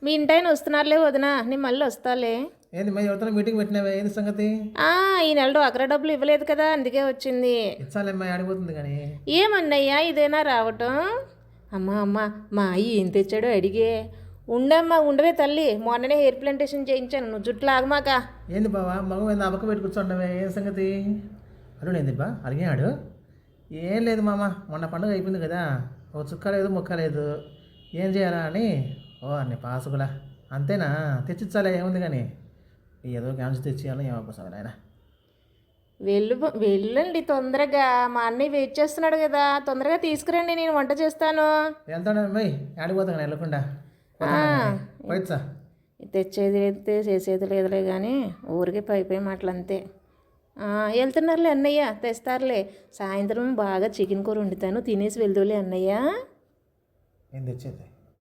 మీ ఇంటాయన వస్తున్నారులే వదినా, నేను మళ్ళీ వస్తాలే. ఏంది మరి ఎవరితో మీటింగ్ పెట్టినావే, ఏంది సంగతి? ఈ నెల డ్వాక్రా డబ్బులు ఇవ్వలేదు కదా, అందుకే వచ్చింది. ఇచ్చాలేమ్మా, ఆడిపోతుంది కానీ. ఏమన్నయ్యా ఇదేనా రావటం? అమ్మా మా అయ్యి ఏం తెచ్చాడో అడిగే. ఉండమ్మా ఉండవే తల్లి, మొన్ననే హెయిర్ ప్లాంటేషన్ చేయించాను, నువ్వు జుట్లు ఆగమాక. ఏంది బావా మగం ఏంది అబక్క పెట్టి కూర్చోండవే, ఏం సంగతి? అడుగునేంది బా అడిగాడు. ఏం లేదు మామ, మొన్న పండుగ అయిపోయింది కదా, ఓ చుక్క లేదు ముక్క లేదు, ఏం చేయాలా అని. ఓ అన్ని పాసుకులా అంతేనా, తెచ్చిచ్చాలే ఏముంది కానీ. ఏదో క్యాన్సర్ తెచ్చియాలని ఏమవుతుంది ఆయన. వెళ్ళండి తొందరగా, మా అన్నయ్య వెయిట్ చేస్తున్నాడు కదా, తొందరగా తీసుకురండి, నేను వంట చేస్తాను. వెళ్తాడు అమ్మాయి, ఆడిపోతాను వెళ్ళకుండా. పోయిచ్చా తెచ్చేది లేదు చేసేది లేదులే కానీ ఊరికే పై మాటలు అంతే. వెళ్తున్నారులే అన్నయ్య, తెస్తారులే. సాయంత్రం బాగా చికెన్ కూర వండుతాను, తినేసి వెళ్దులే అన్నయ్య. ఏం తెచ్చేది?